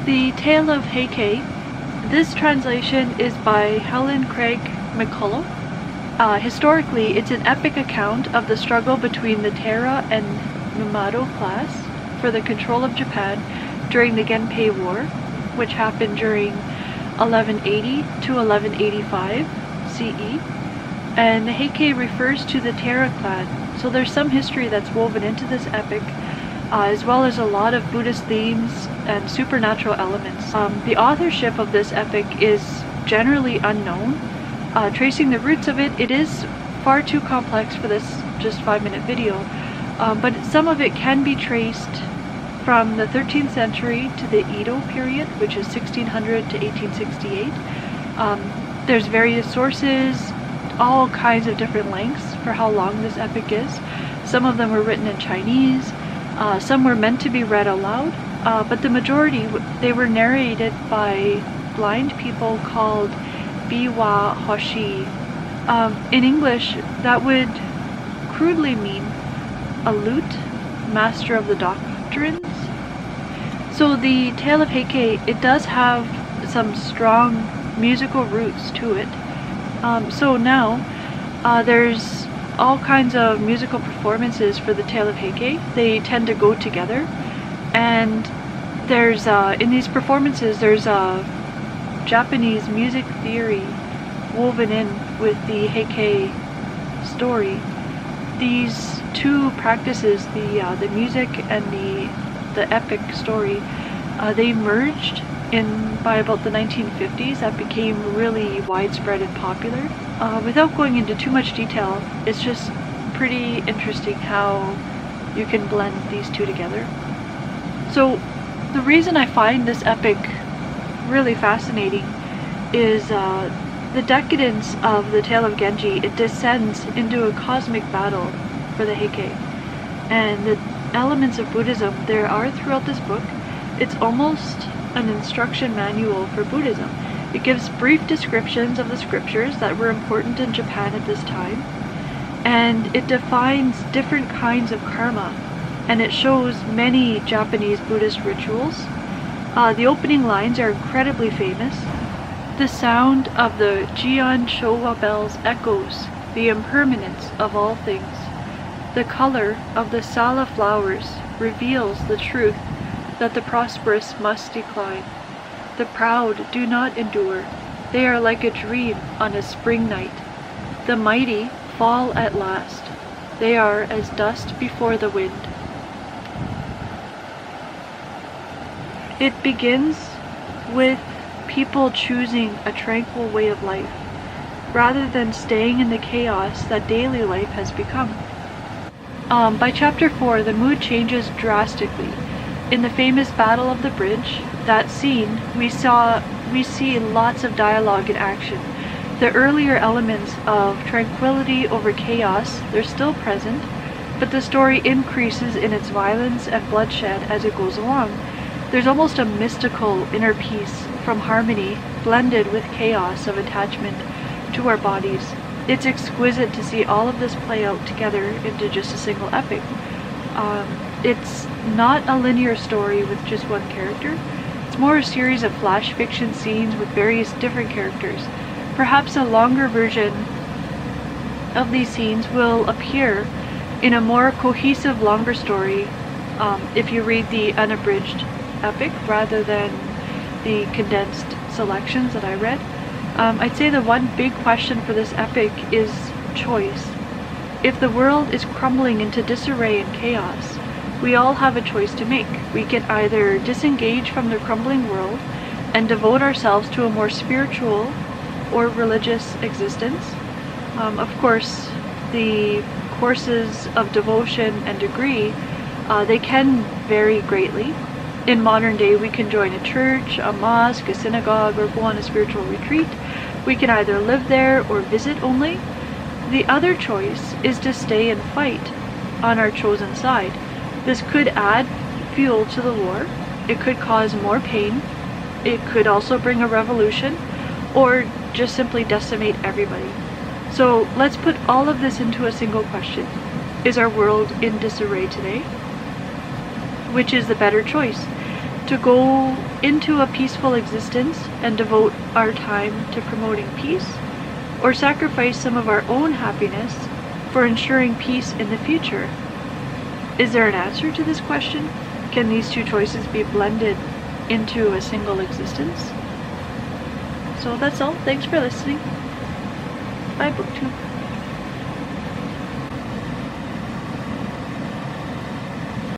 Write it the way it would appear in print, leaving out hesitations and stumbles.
The Tale of Heike. This translation is by Helen Craig McCullough. Historically, it's an epic account of the struggle between the Taira and Minato class for the control of Japan during the Genpei War, which happened during 1180 to 1185 CE. And the Heike refers to the Taira clan, so there's some history that's woven into this epic, as well as a lot of Buddhist themes and supernatural elements. The authorship of this epic is generally unknown. Tracing the roots of it is far too complex for this just 5-minute video, but some of it can be traced from the 13th century to the Edo period, which is 1600 to 1868. There's various sources, all kinds of different lengths for how long this epic is. Some of them were written in Chinese. Some were meant to be read aloud, but the majority, they were narrated by blind people called Biwa Hoshi. In English, that would crudely mean a lute, master of the doctrines. So the Tale of Heike, it does have some strong musical roots to it. So now, there's all kinds of musical performances for the Tale of Heike. They tend to go together, and there's in these performances there's a Japanese music theory woven in with the Heike story. These two practices, the music and the epic story, they merged by about the 1950s. That became really widespread and popular. Without going into too much detail, it's just pretty interesting how you can blend these two together. So the reason I find this epic really fascinating is the decadence of the Tale of Genji. It descends into a cosmic battle for the Heike, and the elements of Buddhism there are throughout this book. It's almost an instruction manual for Buddhism. It gives brief descriptions of the scriptures that were important in Japan at this time, and it defines different kinds of karma, and it shows many Japanese Buddhist rituals. The opening lines are incredibly famous. The sound of the Jian Showa bells echoes the impermanence of all things. The color of the Sala flowers reveals the truth that the prosperous must decline. The proud do not endure. They are like a dream on a spring night. The mighty fall at last. They are as dust before the wind. It begins with people choosing a tranquil way of life, rather than staying in the chaos that daily life has become. By chapter 4, the mood changes drastically. In the famous Battle of the Bridge, that scene, we see lots of dialogue and action. The earlier elements of tranquility over chaos, they're still present, but the story increases in its violence and bloodshed as it goes along. There's almost a mystical inner peace from harmony blended with chaos of attachment to our bodies. It's exquisite to see all of this play out together into just a single epic. It's not a linear story with just one character. It's more a series of flash fiction scenes with various different characters. Perhaps a longer version of these scenes will appear in a more cohesive, longer story if you read the unabridged epic rather than the condensed selections that I read. I'd say the one big question for this epic is choice. If the world is crumbling into disarray and chaos, we all have a choice to make. We can either disengage from the crumbling world and devote ourselves to a more spiritual or religious existence. Of course, the courses of devotion and degree, they can vary greatly. In modern day, we can join a church, a mosque, a synagogue, or go on a spiritual retreat. We can either live there or visit only. The other choice is to stay and fight on our chosen side. This could add fuel to the war. It could cause more pain. It could also bring a revolution, or just simply decimate everybody. So let's put all of this into a single question. Is our world in disarray today? Which is the better choice? To go into a peaceful existence and devote our time to promoting peace, or sacrifice some of our own happiness for ensuring peace in the future? Is there an answer to this question? Can these two choices be blended into a single existence? So that's all. Thanks for listening. Bye, BookTube.